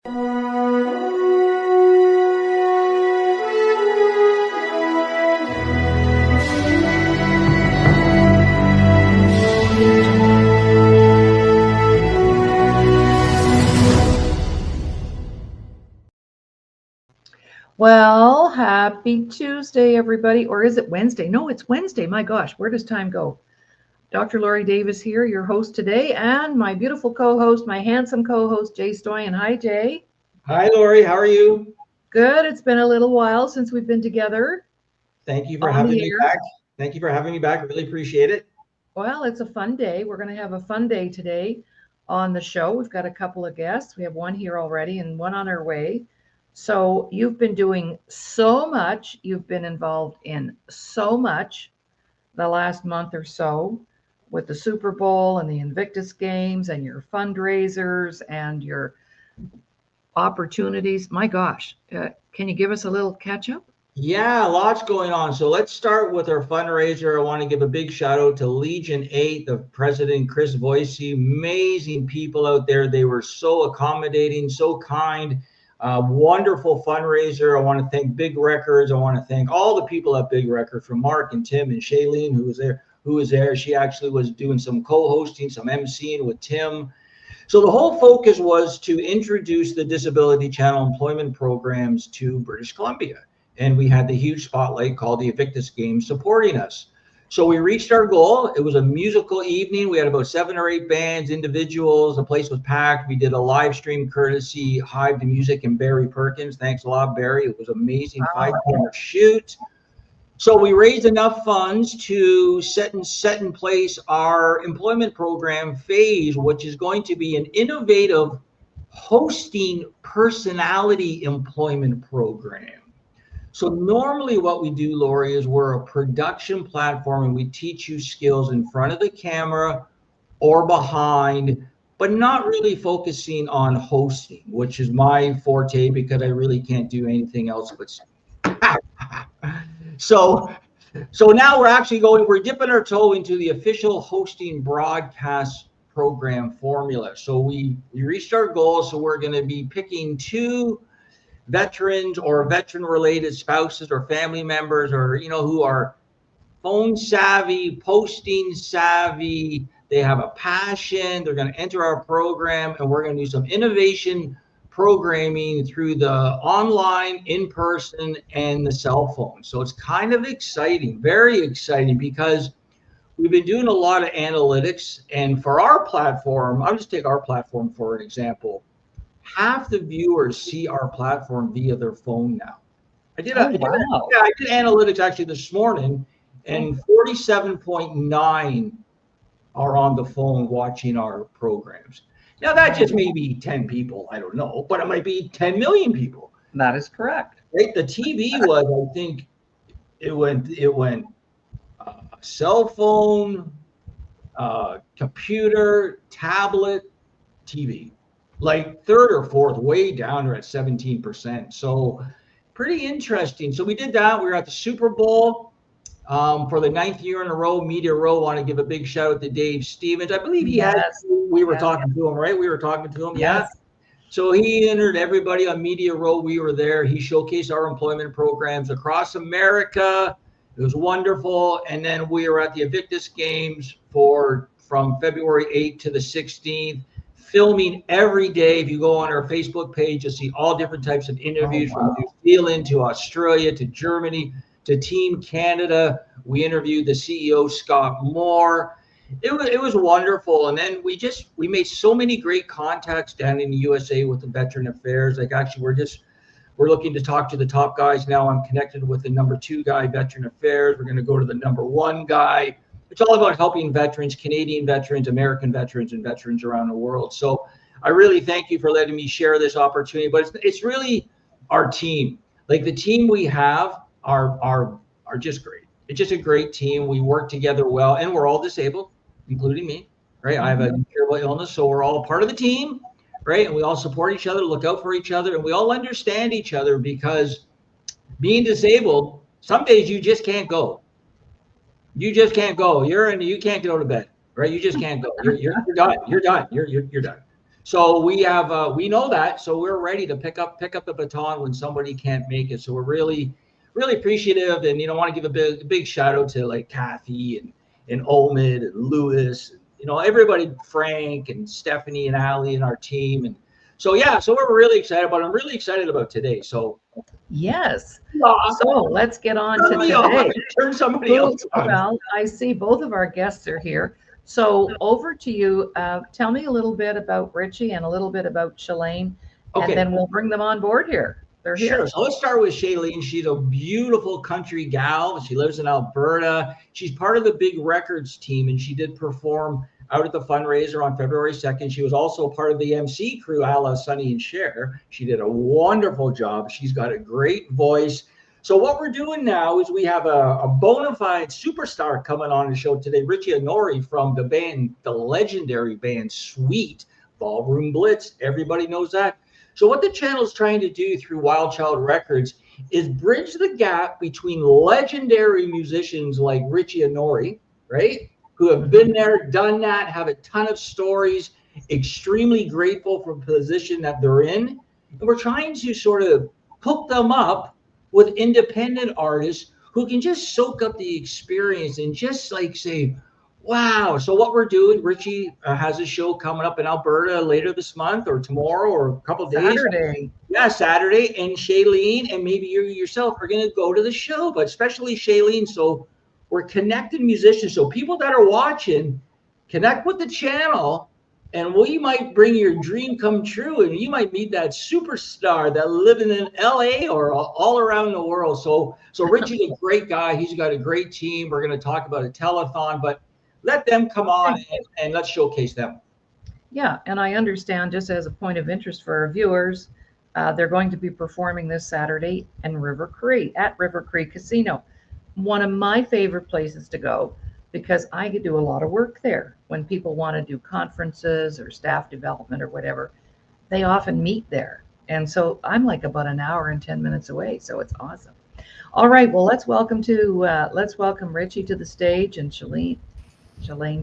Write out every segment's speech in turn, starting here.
Well, happy Tuesday, everybody. Or is it Wednesday? No, it's Wednesday. My gosh, where does time go? Dr. Laurie Davis here, your host today, and my beautiful co-host, my handsome co-host, Jay Stoyan. Hi, Jay. Hi, Laurie. How are you? Good. It's been a little while since we've been together. Thank you for having me back. Thank you for having me back. I really appreciate it. Well, it's a fun day. We're going to have a fun day today on the show. We've got a couple of guests. We have one here already and one on our way. So you've been doing so much. You've been involved in so much the last month or so with the Super Bowl and the Invictus Games and your fundraisers and your opportunities. My gosh, can you give us a little catch up? Yeah, lots going on. So let's start with our fundraiser. I want to give a big shout out to Legion 8, the president, Chris Voicey. Amazing people out there. They were so accommodating, so kind. Wonderful fundraiser. I want to thank Big Records. I want to thank all the people at Big Records, from Mark and Tim and Shalaine, who was there. She actually was doing some co-hosting, some emceeing with Tim. So the whole focus was to introduce the Disability Channel employment programs to British Columbia. And we had the huge spotlight called the Invictus Games supporting us. So we reached our goal. It was a musical evening. We had about 7 or 8 bands, individuals. The place was packed. We did a live stream courtesy Hive to Music and Barry Perkins. Thanks a lot, Barry. It was amazing. 5-camera shoot. So we raised enough funds to set in place our employment program phase, which is going to be an innovative hosting personality employment program. So normally what we do, Laurie, is we're a production platform and we teach you skills in front of the camera or behind, but not really focusing on hosting, which is my forte because I really can't do anything else but So now we're dipping our toe into the official hosting broadcast program formula. So we reached our goal. So we're going to be picking 2 veterans or veteran related spouses or family members, or who are phone savvy, posting savvy. They have a passion. They're going to enter our program, and we're going to do some innovation programming through the online, in person, and the cell phone. So it's kind of exciting, very exciting, because we've been doing a lot of analytics. And for our platform, I'll just take our platform for an example. Half the viewers see our platform via their phone now. I did analytics actually this morning, and 47.9 are on the phone watching our programs. Now that just may be 10 people, I don't know, but it might be 10 million people. That is correct. Right? The TV was, I think, it went cell phone, computer, tablet, TV. Like 3rd or 4th, way down there at 17%. So pretty interesting. So we did that. We were at the Super Bowl for the 9th year in a row. Media Row. Want to give a big shout out to Dave Stevens. I believe he had. We were talking to him, right? We were talking to him. Yes. Yeah. So he entered everybody on Media Row. We were there. He showcased our employment programs across America. It was wonderful. And then we were at the Invictus Games from February 8th to the 16th. Filming every day. If you go on our Facebook page, you'll see all different types of interviews, from New Zealand to Australia to Germany to Team Canada. We interviewed the CEO, Scott Moore. It was wonderful. And then we made so many great contacts down in the USA with the Veteran Affairs. Like, actually, we're looking to talk to the top guys now. I'm connected with the number 2 guy, Veteran Affairs. We're going to go to the number 1 guy. It's all about helping veterans, Canadian veterans, American veterans, and veterans around the world. So I really thank you for letting me share this opportunity. But it's really our team. Like, the team we have are just great. It's just a great team. We work together well, and we're all disabled, including me, right? I have a terrible illness, so we're all part of the team, right? And we all support each other, look out for each other, and we all understand each other, because being disabled, some days you just can't go. You just can't go. You can't go to bed, right? You just can't go. You're done. You're done. You're done. So we know that, so we're ready to pick up the baton when somebody can't make it. So we're really appreciative, and want to give a big shout out to like Kathy and Omid and Lewis, everybody, Frank and Stephanie and Ali and our team, and so we're really excited about. I'm really excited about today. So Yes. uh, So let's get on to turn me today. on. Turn somebody else on. Well, I see both of our guests are here. So over to you. Tell me a little bit about Richie and a little bit about Shalaine, and Okay. then we'll bring them on board here. They're Sure. here. So let's start with Shalaine. She's a beautiful country gal. She lives in Alberta. She's part of the Big Records team, and she did perform out at the fundraiser on February 2nd. She was also part of the MC crew, a la Sonny and Cher. She did a wonderful job. She's got a great voice. So what we're doing now is we have a bona fide superstar coming on the show today, Richie Onori from the legendary band Sweet, Ballroom Blitz. Everybody knows that. So what the channel is trying to do through Wild Child Records is bridge the gap between legendary musicians like Richie Onori, right? Who have been there, done that, have a ton of stories, extremely grateful for the position that they're in. And we're trying to sort of hook them up with independent artists who can just soak up the experience and just like say, wow. So what we're doing, Richie has a show coming up in Alberta later this month or tomorrow or a couple of days. Saturday. Yeah, Saturday. And Shalaine and maybe you yourself are going to go to the show, but especially Shalaine. So we're connecting musicians. So people that are watching, connect with the channel and we might bring your dream come true and you might meet that superstar that living in LA or all around the world. So Richie's a great guy. He's got a great team. We're going to talk about a telethon, but let them come on and let's showcase them. Yeah, and I understand, just as a point of interest for our viewers, they're going to be performing this Saturday in River Cree at River Cree Casino. One of my favorite places to go because I could do a lot of work there. When people want to do conferences or staff development or whatever, they often meet there. And so I'm like about an hour and 10 minutes away. So it's awesome. All right, well, let's welcome Richie to the stage and Shalaine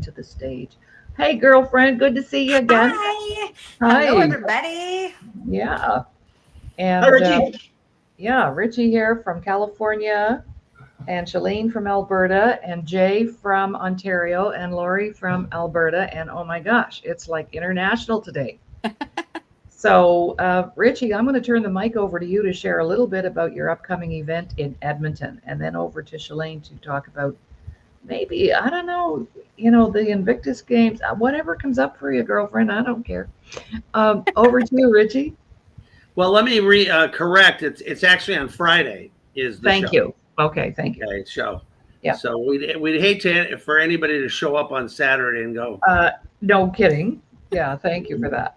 to the stage. Hey, girlfriend, good to see you again. Hi. Hello, Hi. everybody. Yeah. Hi, And Richie. yeah, Richie here from California, and Shalaine from Alberta, and Jay from Ontario, and Laurie from Alberta. And oh my gosh, it's like international today. So, Richie, I'm going to turn the mic over to you to share a little bit about your upcoming event in Edmonton, and then over to Shalaine to talk about maybe, I don't know, the Invictus Games, whatever comes up for you, girlfriend. I don't care. Over to you, Richie. Well, let me correct. It's actually on Friday. Is the Thank show? you. Okay, thank you. Okay, show. Yeah. So we'd hate for anybody to show up on Saturday and go. No kidding. Yeah, thank you for that.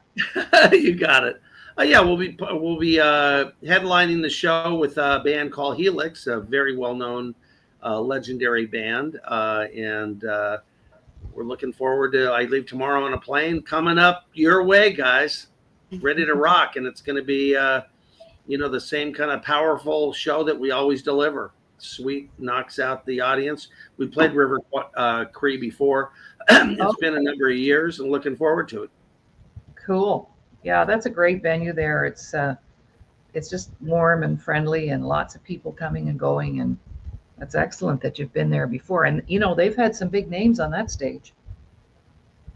You got it. Yeah, we'll be headlining the show with a band called Helix, a very well known, legendary band, and we're looking forward to. I leave tomorrow on a plane coming up your way, guys. Ready to rock, and it's going to be the same kind of powerful show that we always deliver. Sweet knocks out the audience. We played River Cree before. It's been a number of years, and looking forward to it. Cool. Yeah, that's a great venue there. It's just warm and friendly, and lots of people coming and going, and that's excellent that you've been there before. And they've had some big names on that stage.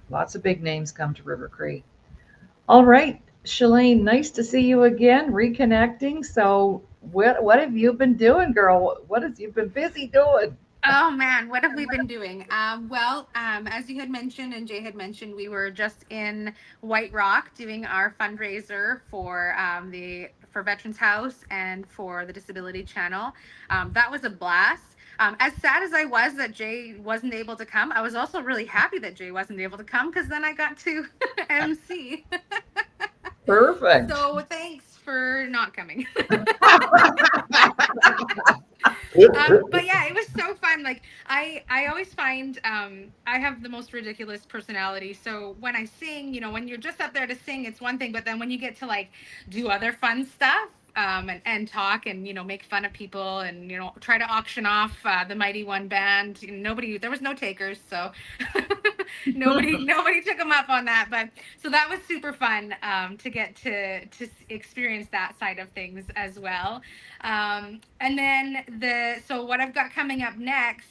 Lots of big names come to River Cree. All right, Shalaine, nice to see you again, reconnecting. So what have you been doing, girl? What have you been busy doing? Oh man, what have we been doing? As you had mentioned and Jay had mentioned, we were just in White Rock doing our fundraiser for for Veterans House and for the Disability Channel. That was a blast. As sad as I was that Jay wasn't able to come, I was also really happy that Jay wasn't able to come because then I got to MC. Perfect. So thanks for not coming. But yeah, it was so fun. Like I always find I have the most ridiculous personality. So when I sing, when you're just up there to sing, it's one thing. But then when you get to like do other fun stuff, and talk and make fun of people and try to auction off the Mighty One band, there was no takers. So nobody took them up on that, but so that was super fun to get to experience that side of things as well. And then so what I've got coming up next,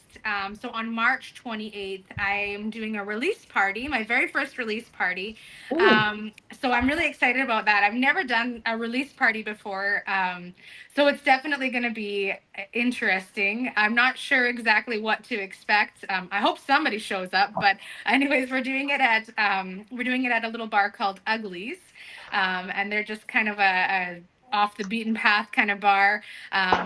so on March 28th, I'm doing a release party, my very first release party. So I'm really excited about that. I've never done a release party before. So it's definitely going to be interesting. I'm not sure exactly what to expect. I hope somebody shows up, but anyways, we're doing it at a little bar called Uglies. And they're just kind of a off the beaten path kind of bar.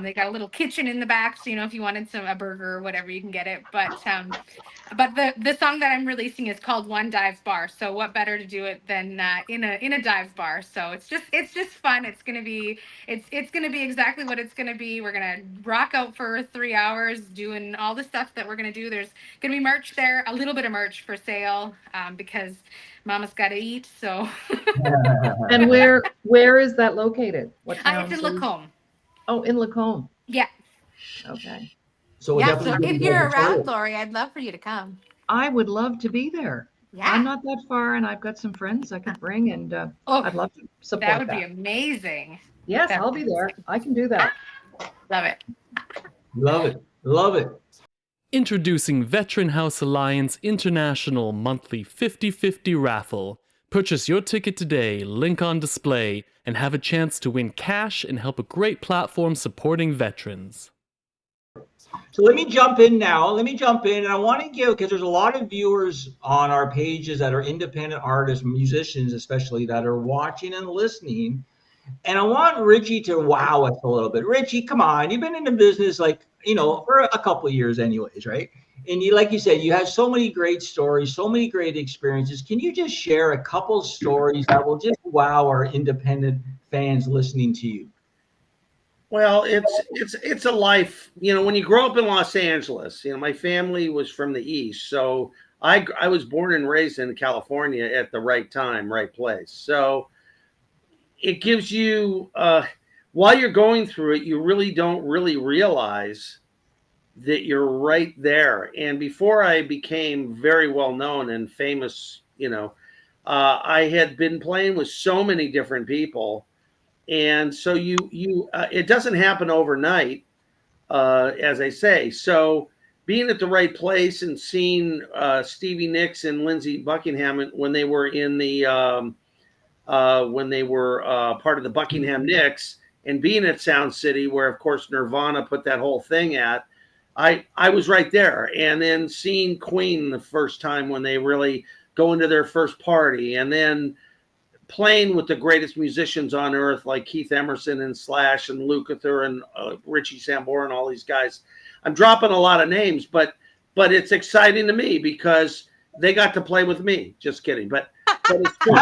They got a little kitchen in the back, so if you wanted a burger or whatever, you can get it. But the song that I'm releasing is called One Dive Bar. So what better to do it than in a dive bar? So it's just fun. It's gonna be exactly what it's gonna be. We're gonna rock out for 3 hours doing all the stuff that we're gonna do. There's gonna be merch there, a little bit of merch for sale, because Mama's got to eat. So. And where is that located? What town? It's in Lacombe. Oh, in Lacombe. Yeah. Okay. So if you're around, Laurie, I'd love for you to come. I would love to be there. Yeah. I'm not that far, and I've got some friends I could bring, and I'd love to support that. That would be amazing. Yes, I'll be there. I can do that. Love it. Love it. Love it. Introducing Veteran House Alliance International Monthly 50/50 Raffle. Purchase your ticket today, link on display, and have a chance to win cash and help a great platform supporting veterans. So let me jump in now. And I want to give, because there's a lot of viewers on our pages that are independent artists, musicians especially, that are watching and listening. And I want Richie to wow us a little bit. Richie, come on. You've been in the business for a couple of years anyways, right? And like you said, you have so many great stories, so many great experiences. Can you just share a couple stories that will just wow our independent fans listening to you? Well, it's a life, when you grow up in Los Angeles, my family was from the East. So I was born and raised in California at the right time, right place. So it gives you, while you're going through it, you really don't really realize that you're right there. And before I became very well known and famous, I had been playing with so many different people. And so it doesn't happen overnight, as I say. So being at the right place and seeing Stevie Nicks and Lindsey Buckingham when they were in the part of the Buckingham Knicks, and being at Sound City, where of course Nirvana put that whole thing at, I was right there. And then seeing Queen the first time when they really go into their first party, and then playing with the greatest musicians on earth like Keith Emerson and Slash and Lukather and Richie Sambora and all these guys. I'm dropping a lot of names, but it's exciting to me because they got to play with me. Just kidding, but it's cool.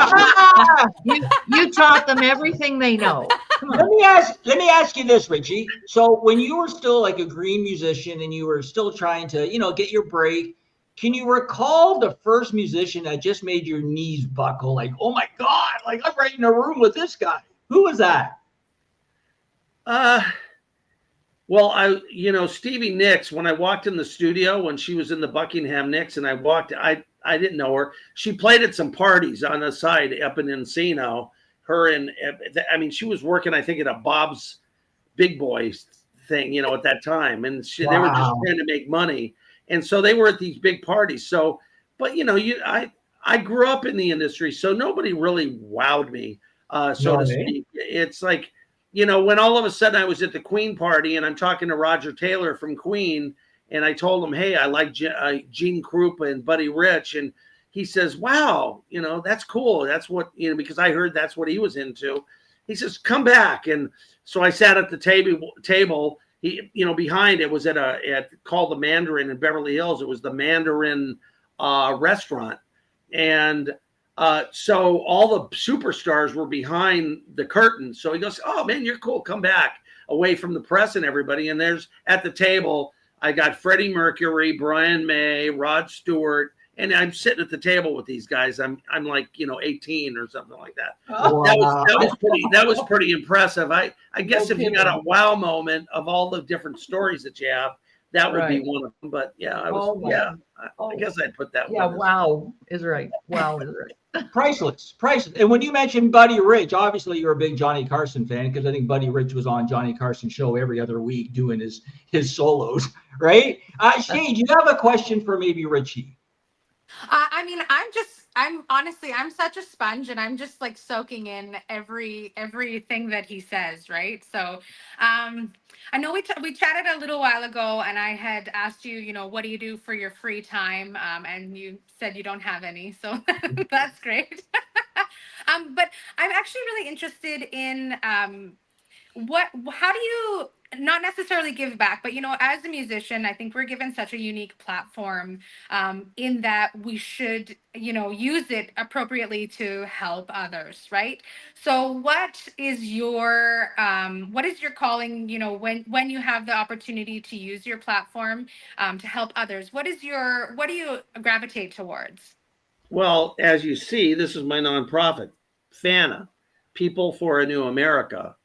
You taught them everything they know. Let me ask you this, Richie. So when you were still like a green musician and you were still trying to, get your break, can you recall the first musician that just made your knees buckle? Like, oh my God, like I'm right in a room with this guy. Who was that? Well, Stevie Nicks, when I walked in the studio when she was in the Buckingham Knicks, and I didn't know her. She played at some parties on the side up in Encino. She was working, I think, at a Bob's Big Boys thing, at that time. And they were just trying to make money. And so they were at these big parties. So, but I grew up in the industry, so nobody really wowed me, to speak. It's like, when all of a sudden I was at the Queen party and I'm talking to Roger Taylor from Queen, and I told him, hey, I like Gene Krupa and Buddy Rich. And he says, wow, that's cool. That's what, because I heard that's what he was into. He says, come back. And so I sat at the table. He, behind it was at called the Mandarin in Beverly Hills. It was the Mandarin restaurant. And so all the superstars were behind the curtain. So he goes, oh man, you're cool. Come back away from the press and everybody. And there's at the table, I got Freddie Mercury, Brian May, Rod Stewart, and I'm sitting at the table with these guys. I'm like, 18 or something like that. Oh, That was pretty impressive. I guess if you got a wow moment of all the different stories that you have, that would be Right. one of them. But yeah, I was Oh my. yeah. I Oh, guess I'd put that yeah. one. Wow is right. Wow is right. Priceless, priceless. And when you mentioned Buddy Rich, obviously you're a big Johnny Carson fan because I think Buddy Rich was on Johnny Carson's show every other week doing his solos, right? Shay, do you have a question for maybe Richie? I mean, I'm honestly, I'm such a sponge, and I'm just like soaking in everything that he says, right? So, I know we chatted a little while ago, and I had asked you, what do you do for your free time? And you said you don't have any, so that's great. But I'm actually really interested in how do you not necessarily give back, but as a musician, I think we're given such a unique platform, in that we should use it appropriately to help others, right? So what is your calling, when you have the opportunity to use your platform, to help others? What do you gravitate towards? Well, as you see, this is my nonprofit, FANA, People for a New America.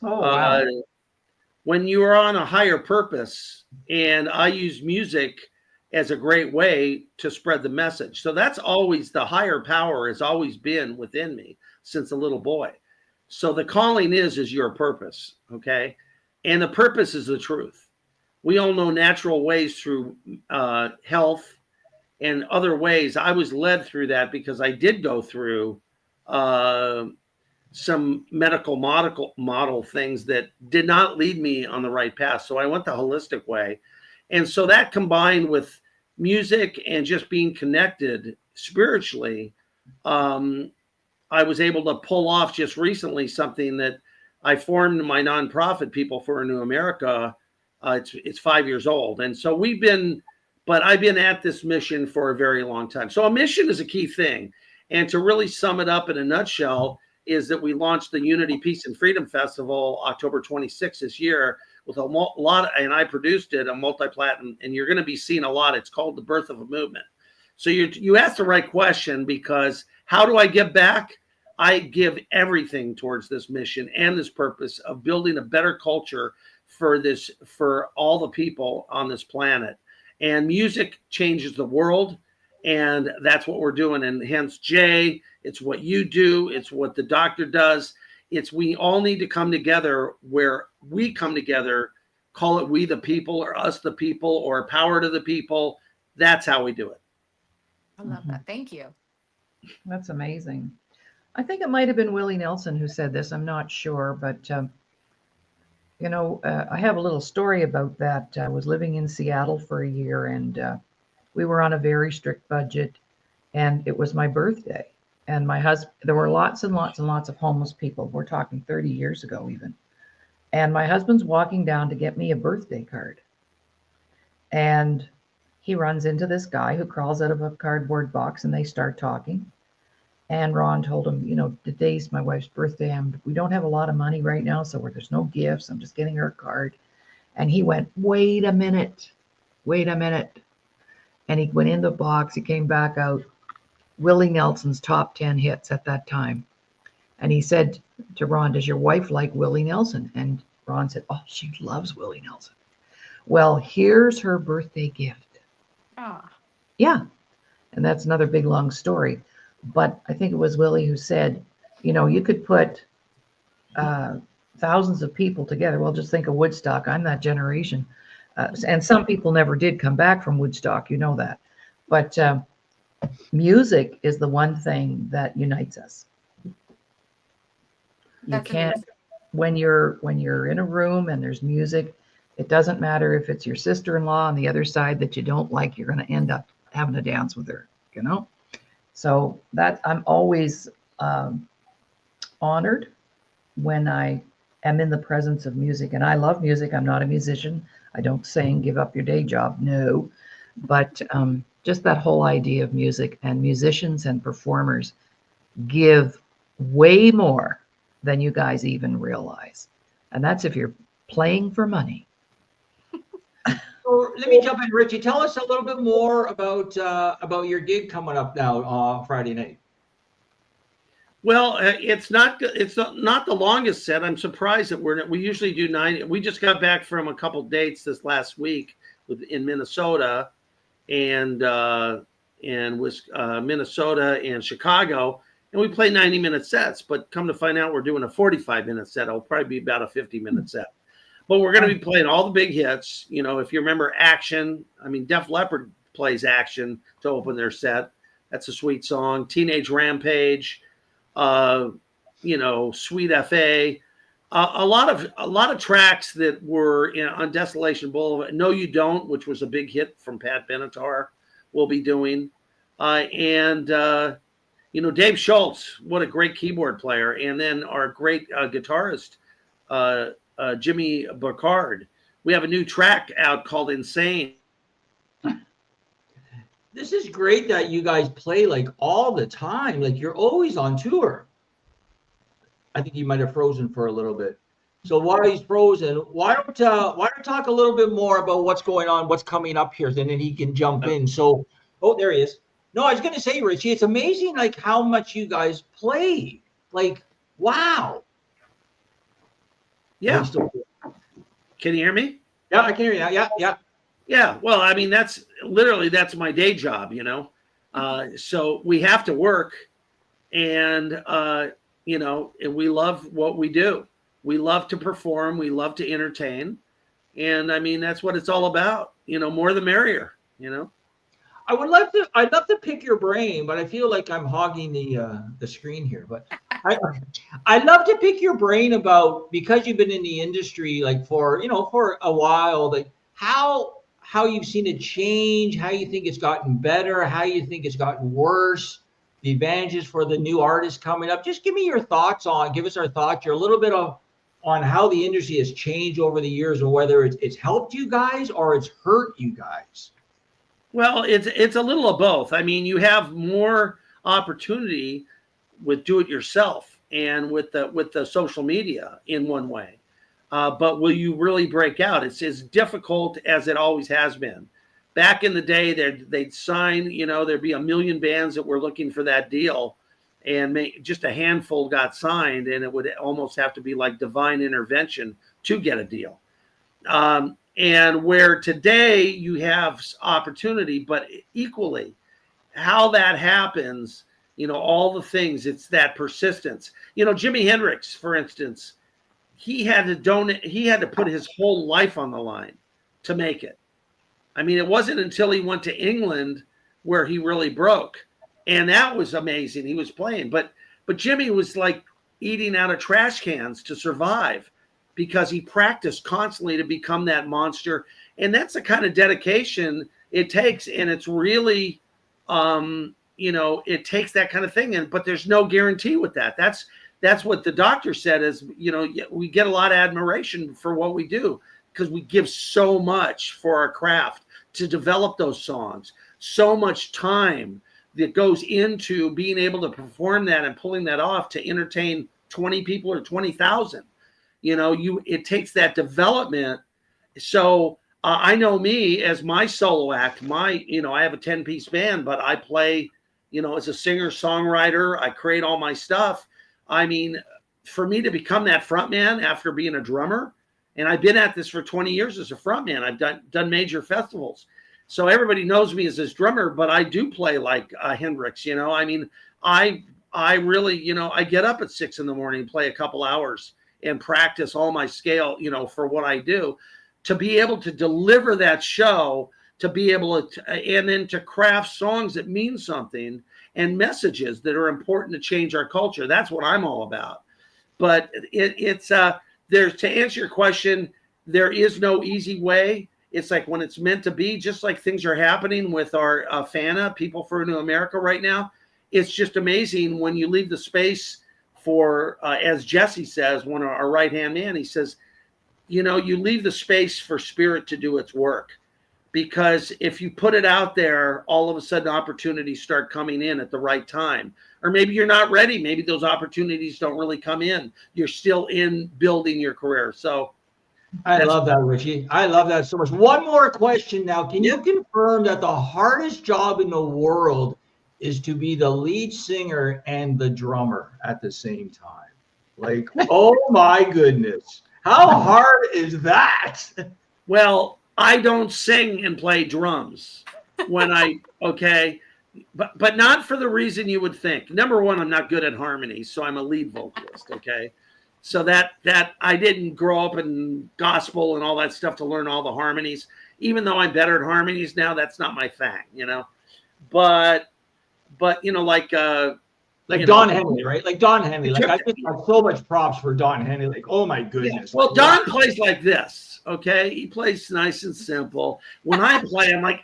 Oh Uh, wow. when you are on a higher purpose, and I use music as a great way to spread the message. So that's always the higher power has always been within me since a little boy. So the calling is your purpose, okay? And the purpose is the truth. We all know natural ways through health and other ways. I was led through that because I did go through uh, some medical model things that did not lead me on the right path. So I went the holistic way. And so that combined with music and just being connected spiritually, I was able to pull off just recently something that I formed my nonprofit, People for a New America. It's 5 years old. And so but I've been at this mission for a very long time. So a mission is a key thing. And to really sum it up in a nutshell, is that we launched the Unity, Peace, and Freedom Festival October 26th this year with a lot, and I produced it, a multi-platinum, and you're going to be seeing a lot. It's called The Birth of a Movement. So you asked the right question, because how do I give back? I give everything towards this mission and this purpose of building a better culture for all the people on this planet. And music changes the world. And that's what we're doing. And hence, Jay, it's what you do. It's what the doctor does. We all need to come together where we come together, call it we the people or us the people or power to the people. That's how we do it. I love that. Thank you. That's amazing. I think it might have been Willie Nelson who said this. I'm not sure, but I have a little story about that. I was living in Seattle for a year, and we were on a very strict budget, and it was my birthday. And my husband, there were lots and lots and lots of homeless people. We're talking 30 years ago even. And my husband's walking down to get me a birthday card. And he runs into this guy who crawls out of a cardboard box, and they start talking. And Ron told him, today's my wife's birthday, and we don't have a lot of money right now, so there's no gifts. I'm just getting her a card. And he went, wait a minute. And he went in the box. He came back out. Willie Nelson's top 10 hits at that time. And he said to Ron, does your wife like Willie Nelson? And Ron said, oh, she loves Willie Nelson. Well, here's her birthday gift. Ah. Yeah. And that's another big, long story. But I think it was Willie who said, you could put thousands of people together. Well, just think of Woodstock. I'm that generation. And some people never did come back from Woodstock. You know that. But music is the one thing that unites us. You can't, amazing. when you're in a room and there's music, it doesn't matter if it's your sister-in-law on the other side that you don't like, you're going to end up having to dance with her, So that I'm always honored when I am in the presence of music. And I love music. I'm not a musician. I don't sing, give up your day job. No. But just that whole idea of music, and musicians and performers give way more than you guys even realize. And that's if you're playing for money. So let me jump in, Richie. Tell us a little bit more about your gig coming up now Friday night. Well, it's not the longest set. I'm surprised that we usually do 9. We just got back from a couple dates this last week in Minnesota and Minnesota and Chicago, and we play 90-minute sets. But come to find out, we're doing a 45-minute set. It'll probably be about a 50-minute set. But we're going to be playing all the big hits. You know, if you remember Action, I mean, Def Leppard plays Action to open their set. That's a sweet song. Teenage Rampage, you know, Sweet FA. A lot of tracks that were on Desolation Boulevard. No, You Don't, which was a big hit from Pat Benatar, we'll be doing. And you know, Dave Schultz, what a great keyboard player. And then our great guitarist, Jimmy Burkhardt. We have a new track out called Insane. This is great that you guys play like all the time. Like you're always on tour. I think he might have frozen for a little bit. So while he's frozen, why don't talk a little bit more about what's going on, what's coming up here, and then he can jump in. So, oh, there he is. No, I was going to say, Richie, it's amazing like how much you guys play. Like, wow. Yeah. Can you hear me? Yeah, I can hear you now. Yeah. Yeah. Well, I mean, that's my day job, you know. So we have to work, and you know, and we love what we do. We love to perform. We love to entertain. And I mean, that's what it's all about. You know, more the merrier, you know. I'd love to pick your brain, but I feel like I'm hogging the screen here. But I'd love to pick your brain about, because you've been in the industry like for a while, like how you've seen it change, how you think it's gotten better, how you think it's gotten worse, the advantages for the new artists coming up. Just give us our thoughts. You're a little bit on how the industry has changed over the years, or whether it's helped you guys or it's hurt you guys. Well, it's a little of both. I mean, you have more opportunity with do-it-yourself and with the social media in one way. But will you really break out? It's as difficult as it always has been. Back in the day, they'd sign, you know, there'd be a million bands that were looking for that deal, and just a handful got signed, and it would almost have to be like divine intervention to get a deal. And where today you have opportunity, but equally how that happens, you know, all the things, it's that persistence. You know, Jimi Hendrix, for instance, he had to put his whole life on the line to make it. I mean, it wasn't until he went to England where he really broke. And that was amazing. He was playing. But Jimmy was like eating out of trash cans to survive, because he practiced constantly to become that monster. And that's the kind of dedication it takes. And it's really, you know, it takes that kind of thing. But there's no guarantee with that. That's what the doctor said is, you know, we get a lot of admiration for what we do because we give so much for our craft to develop those songs, so much time that goes into being able to perform that and pulling that off to entertain 20 people or 20,000. You know, it takes that development. So I know me as my solo act, you know, I have a 10-piece band, but I play, you know, as a singer, songwriter, I create all my stuff. I mean, for me to become that front man after being a drummer, and I've been at this for 20 years as a front man, I've done major festivals. So everybody knows me as this drummer, but I do play like Hendrix, you know. I mean, I really, you know, I get up at 6 a.m, play a couple hours and practice all my scale, you know, for what I do, to be able to deliver that show, to be able to, and then to craft songs that mean something and messages that are important to change our culture. That's what I'm all about. But there's, to answer your question, there is no easy way. It's like when it's meant to be, just like things are happening with our FANA, People for a New America right now. It's just amazing when you leave the space for, as Jesse says, one of our right-hand man, he says, you know, you leave the space for spirit to do its work. Because if you put it out there, all of a sudden opportunities start coming in at the right time. Or maybe you're not ready. Maybe those opportunities don't really come in. You're still in building your career. So I love that, Richie. I love that so much. One more question now. Can you confirm that the hardest job in the world is to be the lead singer and the drummer at the same time? Like, oh my goodness. How hard is that? Well, I don't sing and play drums when okay, but not for the reason you would think. Number one, I'm not good at harmonies, so I'm a lead vocalist, okay? So that I didn't grow up in gospel and all that stuff to learn all the harmonies. Even though I'm better at harmonies now, that's not my thing, you know? But you know, like Don Henley, right? Like Don Henley. Like I just have so much props for Don Henley. Like, oh my goodness. Yeah. Well, Don plays like this, okay? He plays nice and simple. When I play, I'm like,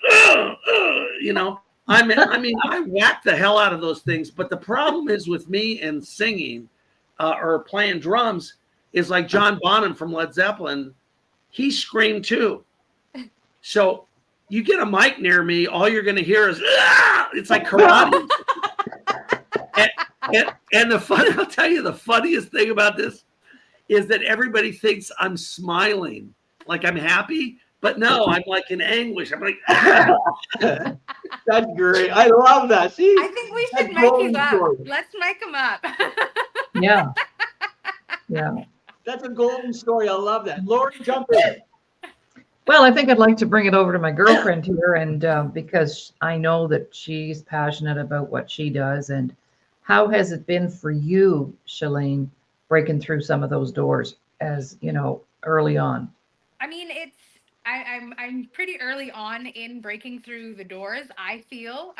you know. I mean, I whack the hell out of those things. But the problem is with me and singing or playing drums is like John Bonham from Led Zeppelin. He screamed too. So you get a mic near me, all you're going to hear is, it's like karate. and I'll tell you, the funniest thing about this is that everybody thinks I'm smiling, like I'm happy, but no, I'm like in anguish. I'm like, That's great. I love that. See, I think we should mic you up. Story. Let's mic him up. Yeah. Yeah. That's a golden story. I love that. Laurie, jump in. Well, I think I'd like to bring it over to my girlfriend here, and because I know that she's passionate about what she does. And how has it been for you, Shalaine, breaking through some of those doors as, you know, early on? I mean, I'm pretty early on in breaking through the doors. I feel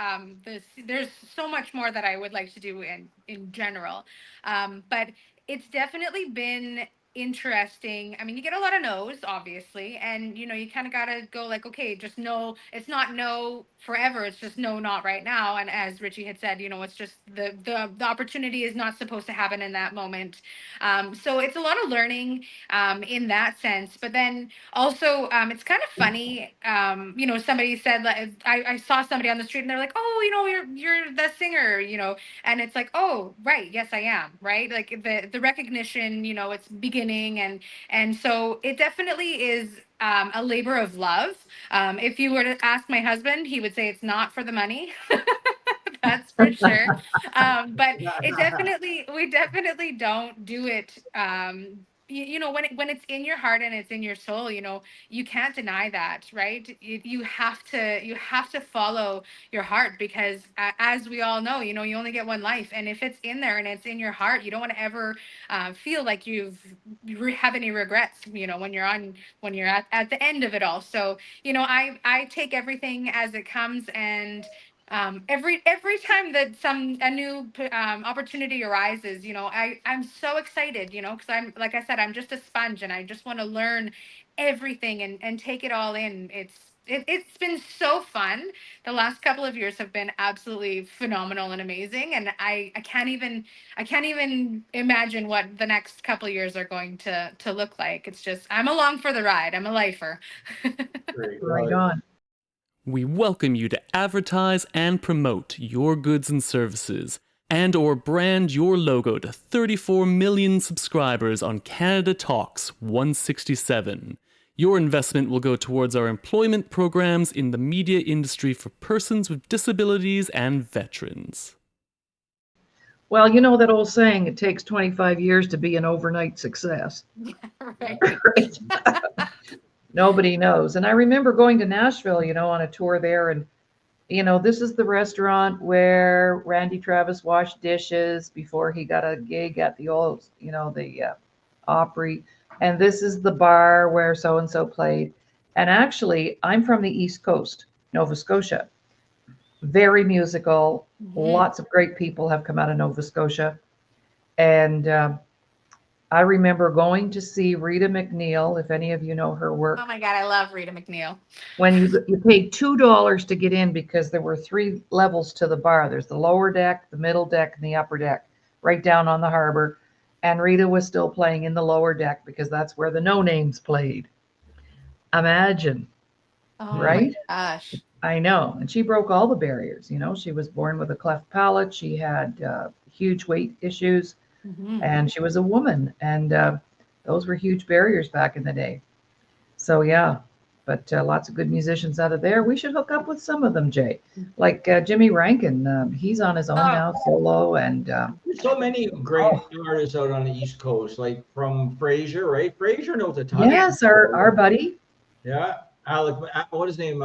there's so much more that I would like to do in general, but it's definitely been interesting. I mean, you get a lot of no's, obviously, and you know, you kind of got to go like, okay, just no, it's not no forever, it's just no, not right now. And as Richie had said, you know, it's just the opportunity is not supposed to happen in that moment. So it's a lot of learning in that sense. But then also it's kind of funny, you know, somebody said, like, I saw somebody on the street and they're like, oh, you know, you're the singer, you know, and it's like, oh, right, yes, I am, right? Like the recognition, you know, it's beginning, and so it definitely is a labor of love. If you were to ask my husband, he would say it's not for the money. That's for sure. But we definitely don't do it. You know, when it's in your heart and it's in your soul, you know, you can't deny that, right? You have to follow your heart, because as we all know, you know, you only get one life, and if it's in there and it's in your heart, you don't want to ever feel like you have any regrets, you know, when you're at the end of it all. So, you know, I take everything as it comes, and every time that a new opportunity arises, you know, I'm so excited, you know, because I'm, like I said, I'm just a sponge, and I just want to learn everything and take it all in. It's been so fun. The last couple of years have been absolutely phenomenal and amazing, and I can't even imagine what the next couple of years are going to look like. It's just, I'm along for the ride. I'm a lifer. Great. Right on. We welcome you to advertise and promote your goods and services, and or brand your logo to 34 million subscribers on Canada Talks 167. Your investment will go towards our employment programs in the media industry for persons with disabilities and veterans. Well, you know that old saying, it takes 25 years to be an overnight success. Right. Right. Nobody knows. And I remember going to Nashville, you know, on a tour there, and, you know, this is the restaurant where Randy Travis washed dishes before he got a gig at the old, you know, the Opry. And this is the bar where so-and-so played. And actually, I'm from the East Coast, Nova Scotia. Very musical. Mm-hmm. Lots of great people have come out of Nova Scotia. And I remember going to see Rita McNeil, if any of you know her work. Oh my God, I love Rita McNeil. When you paid $2 to get in, because there were 3 levels to the bar. There's the lower deck, the middle deck, and the upper deck, right down on the harbor. And Rita was still playing in the lower deck because that's where the No Names played. Imagine. Oh Right? my gosh. I know. And she broke all the barriers. You know, she was born with a cleft palate. She had huge weight issues. Mm-hmm. And she was a woman, and those were huge barriers back in the day. So yeah, but lots of good musicians out of there. We should hook up with some of them, Jay. Like Jimmy Rankin, he's on his own now, solo, and There's so many great artists out on the East Coast, like from Fraser, right? Fraser knows a ton. yes, our buddy. Yeah. Alec, what is his name?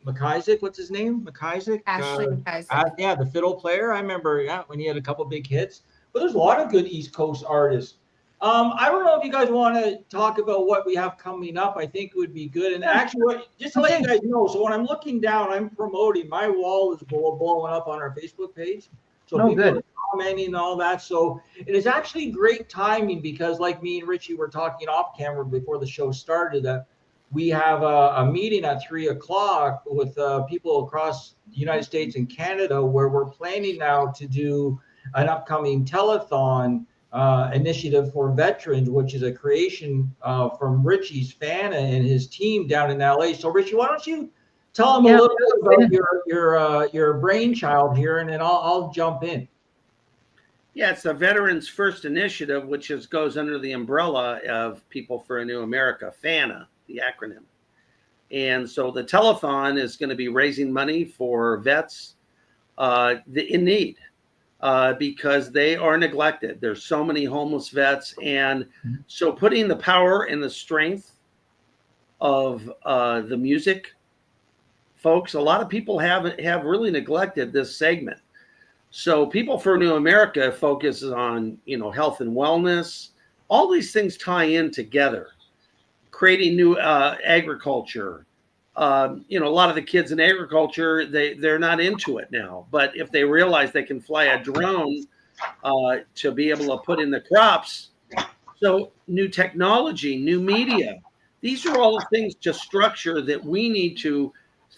McIsaac, what's his name? McIsaac? Ashley Isaac. Yeah, the fiddle player. I remember, yeah, when he had a couple big hits. But there's a lot of good East Coast artists. I don't know if you guys want to talk about what we have coming up. I think it would be good. And actually, just to let you guys know, so when I'm looking down, I'm promoting. My wall is blowing up on our Facebook page. So people are commenting and all that. So it is actually great timing because, like me and Richie were talking off camera before the show started, that we have a meeting at 3 o'clock with people across the United States and Canada where we're planning now to do an upcoming telethon initiative for veterans, which is a creation from Richie's fan and his team down in LA. So Richie, why don't you tell them a little bit about your brainchild here, and then I'll jump in. Yeah, it's the Veterans First Initiative, which goes under the umbrella of People for a New America, FANA, the acronym. And so the telethon is going to be raising money for vets in need because they are neglected. There's so many homeless vets. And so putting the power and the strength of the music, folks, a lot of people have really neglected this segment. So People for New America focuses on, health and wellness. All these things tie in together, creating new agriculture. A lot of the kids in agriculture, they're not into it now. But if they realize they can fly a drone to be able to put in the crops, so new technology, new media, these are all the things to structure that we need to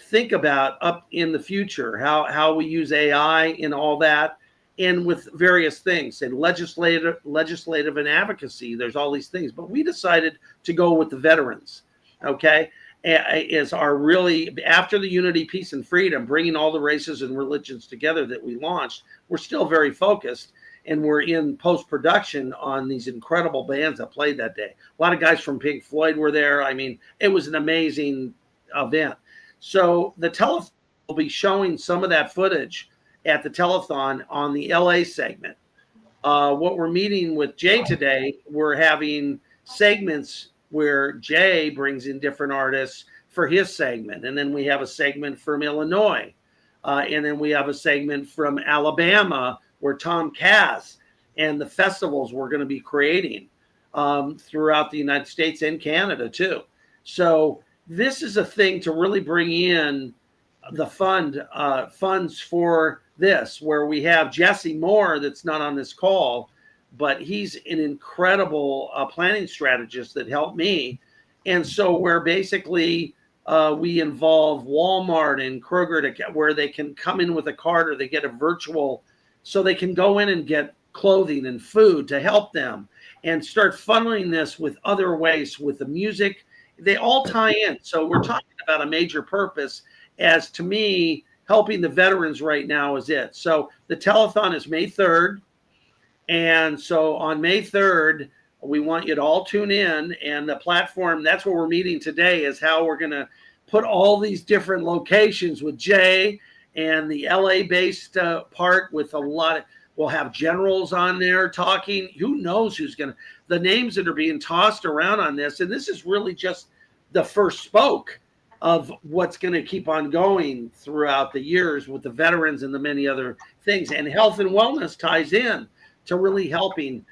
think about up in the future, how we use AI in all that, and with various things, and legislative and advocacy. There's all these things, but we decided to go with the veterans. Okay, is our really, after the Unity, Peace, and Freedom, bringing all the races and religions together that we launched. We're still very focused, and we're in post-production on these incredible bands that played that day. A lot of guys from Pink Floyd were there. I mean, it was an amazing event. So the telethon will be showing some of that footage at the telethon on the LA segment. What we're meeting with Jay today, we're having segments where Jay brings in different artists for his segment. And then we have a segment from Illinois. And then we have a segment from Alabama where Tom Cass and the festivals we're going to be creating throughout the United States and Canada too. So this is a thing to really bring in the funds for this, where we have Jesse Moore, that's not on this call, but he's an incredible planning strategist that helped me. And so where basically we involve Walmart and Kroger where they can come in with a card, or they get a virtual, so they can go in and get clothing and food to help them, and start funneling this with other ways, with the music. They all tie in. So we're talking about a major purpose, as to me, helping the veterans right now is it. So the telethon is May 3rd. And so on May 3rd, we want you to all tune in. And the platform, that's what we're meeting today, is how we're going to put all these different locations with Jay and the LA-based part with a lot of, we'll have generals on there talking. Who knows who's going to, the names that are being tossed around on this. And this is really just the first spoke of what's going to keep on going throughout the years with the veterans and the many other things. And health and wellness ties in to really helping.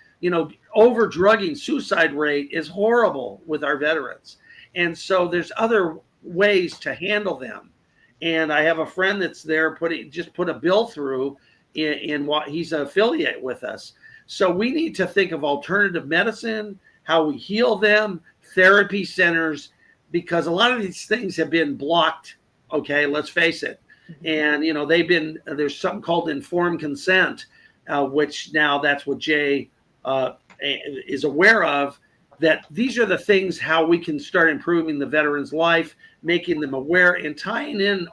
Over drugging, suicide rate is horrible with our veterans. And so there's other ways to handle them. And I have a friend that's there just put a bill through in what he's an affiliate with us. So we need to think of alternative medicine, how we heal them, therapy centers, because a lot of these things have been blocked. Okay, let's face it. And, there's something called informed consent, which now that's what Jay is aware of, that these are the things how we can start improving the veteran's life, making them aware, and tying in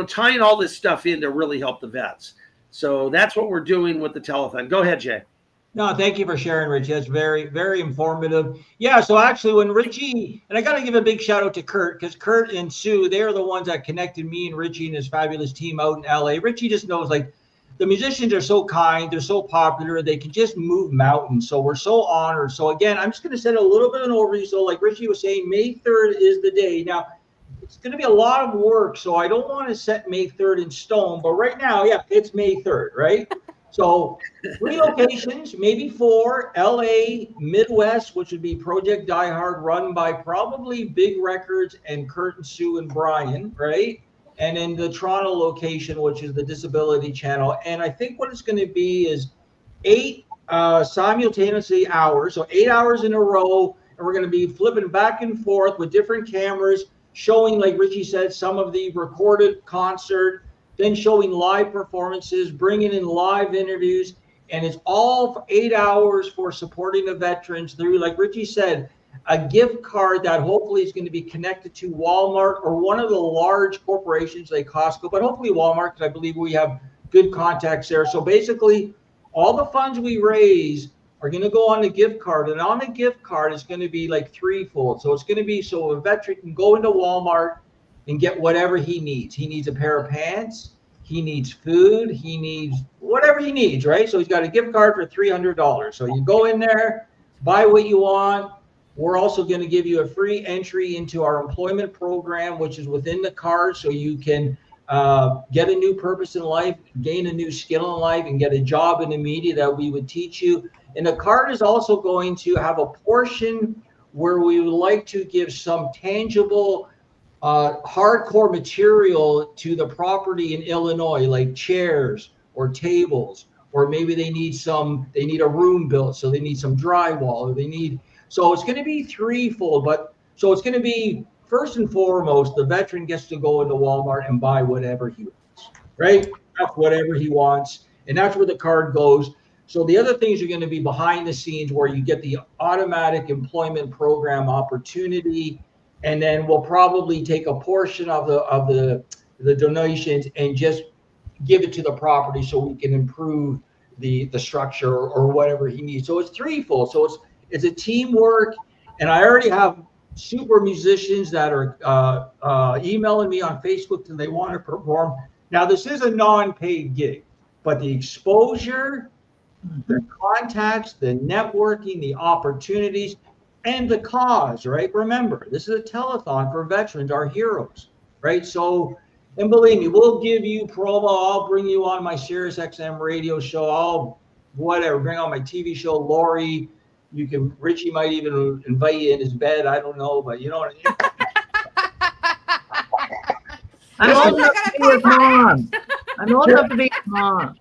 tying all this stuff in to really help the vets. So that's what we're doing with the telethon. Go ahead, Jay. No, thank you for sharing, Richie. That's very, very informative. Yeah, so actually when Richie, and I got to give a big shout out to Kurt, because Kurt and Sue, they're the ones that connected me and Richie and his fabulous team out in LA. Richie just knows, like, the musicians are so kind, they're so popular, they can just move mountains. So we're so honored. So again, I'm just going to set a little bit of an overview. So like Richie was saying, May 3rd is the day. Now, it's going to be a lot of work, so I don't want to set May 3rd in stone. But right now, yeah, it's May 3rd, right? So 3 locations, maybe 4, LA, Midwest, which would be Project Die Hard, run by probably Big Records and Kurt, Sue, and Brian, right? And then the Toronto location, which is the Disability Channel. And I think what it's going to be is 8 simultaneously hours, so 8 hours in a row, and we're going to be flipping back and forth with different cameras, showing, like Richie said, some of the recorded concert, then showing live performances, bringing in live interviews, and it's all for 8 hours for supporting the veterans through, like Richie said, a gift card that hopefully is going to be connected to Walmart or one of the large corporations like Costco, but hopefully Walmart, because I believe we have good contacts there. So basically, all the funds we raise are going to go on a gift card, and on the gift card it's going to be like threefold. So it's going to be so a veteran can go into Walmart and get whatever he needs. He needs a pair of pants, he needs food, he needs whatever he needs, right? So he's got a gift card for $300. So you go in there, buy what you want. We're also going to give you a free entry into our employment program, which is within the card, so you can get a new purpose in life, gain a new skill in life, and get a job in the media that we would teach you. And the card is also going to have a portion where we would like to give some tangible hardcore material to the property in Illinois, like chairs or tables, or maybe they need a room built, so they need some drywall, or they need, so it's going to be threefold. But so it's going to be, first and foremost, the veteran gets to go into Walmart and buy whatever he wants, right? That's whatever he wants, and that's where the card goes. So the other things are going to be behind the scenes, where you get the automatic employment program opportunity, and then we'll probably take a portion of the donations and just give it to the property so we can improve the structure or whatever he needs. So it's threefold. So it's a teamwork, and I already have super musicians that are emailing me on Facebook and they want to perform. Now, this is a non-paid gig, but the exposure, the contacts, the networking, the opportunities, and the cause, right? Remember, this is a telethon for veterans, our heroes, right? So, and believe me, we'll give you promo. I'll bring you on my Sirius XM radio show. I'll bring on my TV show, Laurie. Richie might even invite you in his bed. I don't know, but you know what I mean? I'm old enough to be his mom. I'm old enough to be his mom.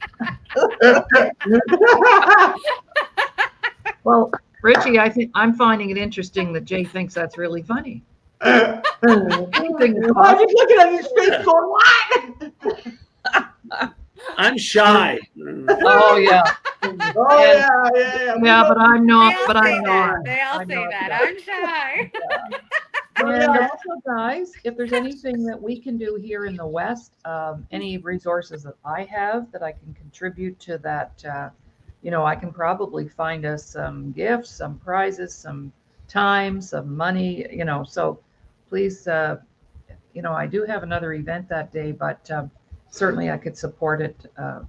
Well, Richie, I think I'm finding it interesting that Jay thinks that's really funny. I'm just looking at his face going, what? I'm shy. Oh yeah. Oh yeah. Yeah, but I'm not. They all But say I'm that. not. They all I'm say not that. shy. I'm shy. And also, guys, if there's anything that we can do here in the West, any resources that I have that I can contribute to that, I can probably find us some gifts, some prizes, some time, some money, so please, I do have another event that day, but certainly I could support it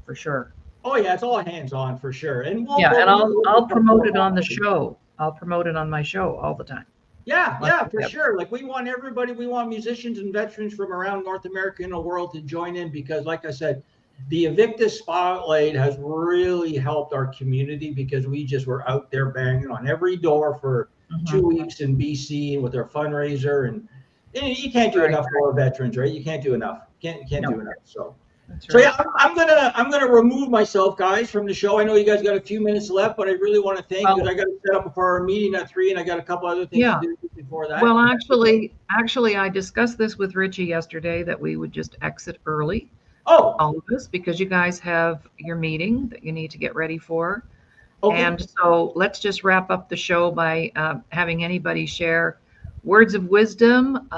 for sure. Oh yeah, it's all hands on for sure. And I'll promote it on the show. I'll promote it on my show all the time. Yeah, for sure. Like we want musicians and veterans from around North America and the world to join in, because like I said, the Evictus Spotlight has really helped our community, because we just were out there banging on every door for 2 weeks in BC with our fundraiser, and you can't do enough for our veterans, right? You can't do enough. Can't do enough. So. So yeah, I'm gonna remove myself, guys, from the show. I know you guys got a few minutes left, but I really want to thank you. I got to set up for our meeting at 3, and I got a couple other things to do before that. Well, actually, I discussed this with Richie yesterday, that we would just exit early. Oh, all of us, because you guys have your meeting that you need to get ready for. Okay. And so let's just wrap up the show by having anybody share words of wisdom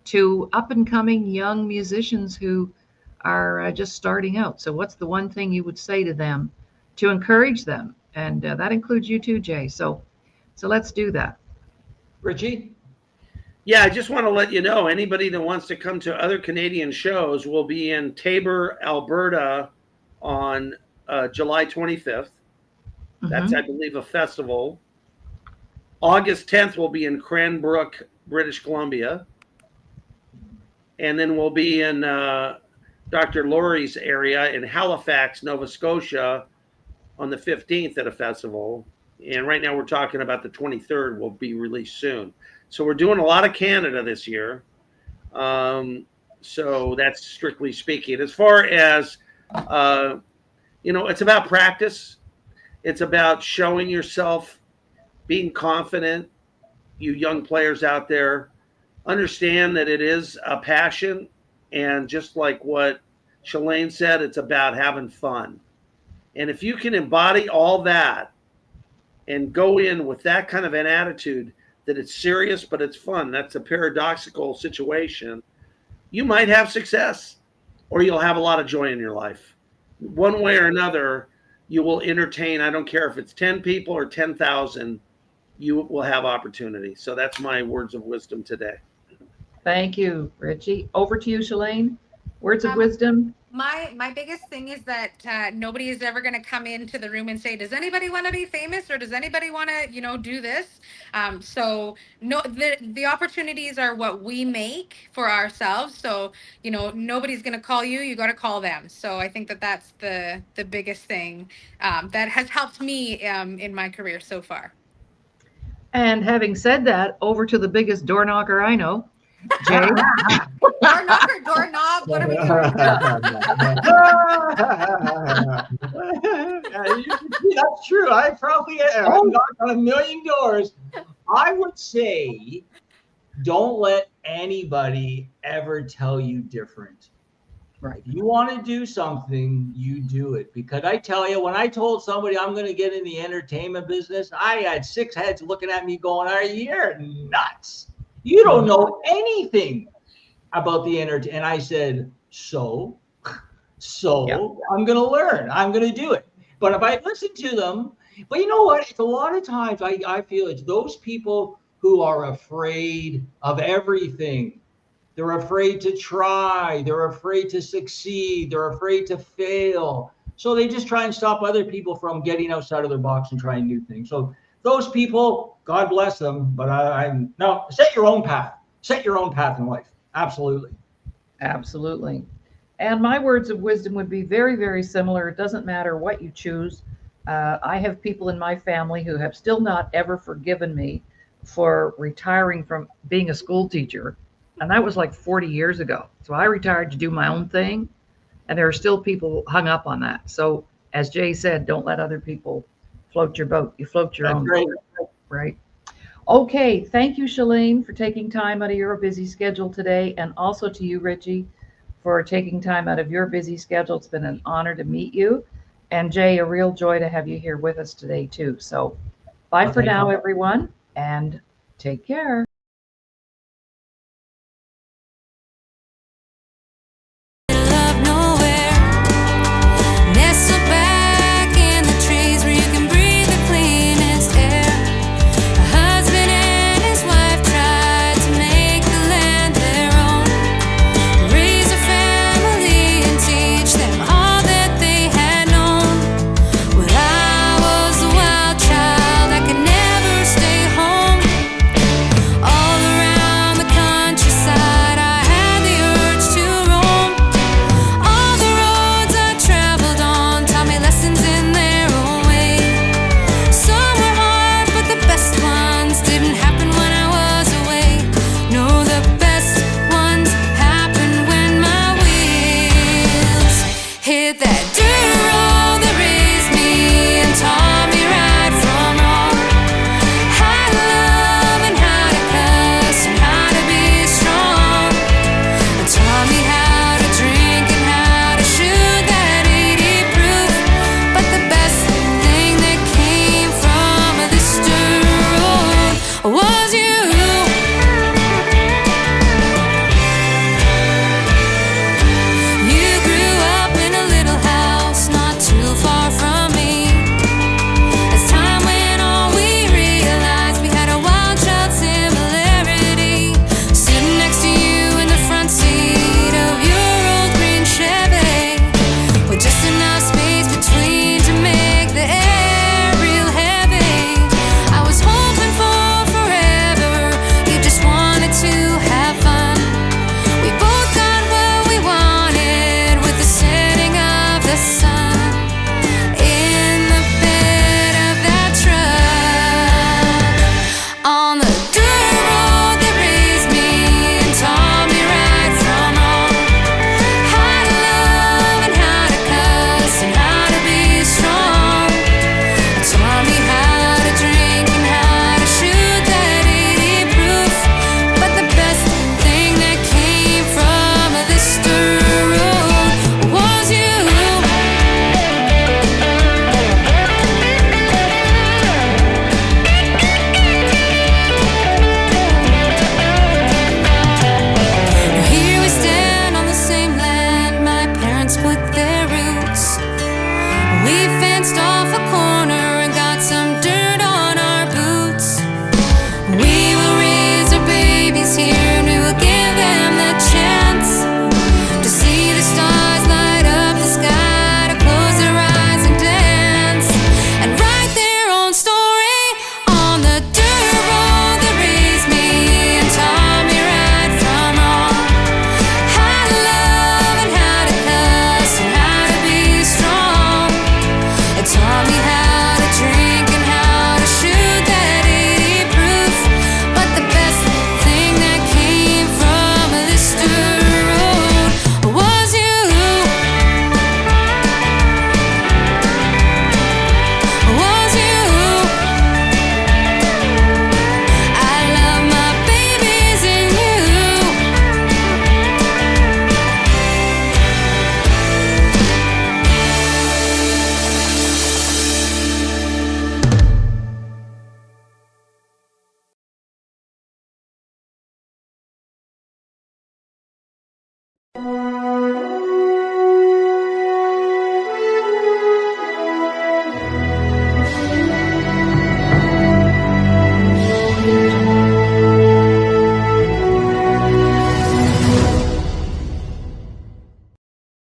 to up and coming young musicians who are just starting out. So what's the one thing you would say to them to encourage them? And that includes you too, Jay. So let's do that. Richie? Yeah, I just want to let you know, anybody that wants to come to other Canadian shows will be in Taber, Alberta on July 25th. That's, I believe, a festival. August 10th, we'll be in Cranbrook, British Columbia. And then we'll be in Dr. Laurie's area in Halifax, Nova Scotia on the 15th at a festival. And right now we're talking about the 23rd will be released soon. So we're doing a lot of Canada this year. So that's strictly speaking. As far as, it's about practice. It's about showing yourself, being confident. You young players out there, understand that it is a passion. And just like what Shalaine said, it's about having fun. And if you can embody all that and go in with that kind of an attitude that it's serious, but it's fun, that's a paradoxical situation, you might have success or you'll have a lot of joy in your life. One way or another, you will entertain. I don't care if it's 10 people or 10,000, you will have opportunity. So that's my words of wisdom today. Thank you, Richie. Over to you, Shalaine. Words of wisdom. My biggest thing is that nobody is ever going to come into the room and say, does anybody want to be famous or does anybody want to, do this? So no, the opportunities are what we make for ourselves. So, nobody's going to call you. You got to call them. So I think that that's the biggest thing that has helped me in my career so far. And having said that, over to the biggest door knocker I know, Jay. Door knocker, doorknob, what are we doing? That's true. I probably knocked on a million doors. I would say, don't let anybody ever tell you different. Right. If you want to do something, you do it. Because I tell you, when I told somebody I'm going to get in the entertainment business, I had 6 heads looking at me going, are you nuts? You don't know anything about the entertainment. And I said, so yeah. I'm going to learn. I'm going to do it. But if I listen to them, but you know what? It's a lot of times I feel it's those people who are afraid of everything. They're afraid to try. They're afraid to succeed. They're afraid to fail. So they just try and stop other people from getting outside of their box and trying new things. So those people, God bless them. But no, set your own path. Set your own path in life. Absolutely. Absolutely. And my words of wisdom would be very, very similar. It doesn't matter what you choose. I have people in my family who have still not ever forgiven me for retiring from being a school teacher. And that was like 40 years ago. So I retired to do my own thing. And there are still people hung up on that. So as Jay said, don't let other people float your boat. You float your own boat. Right. Okay. Thank you, Shalaine, for taking time out of your busy schedule today. And also to you, Richie, for taking time out of your busy schedule. It's been an honor to meet you. And Jay, a real joy to have you here with us today, too. So bye for now, everyone, and take care.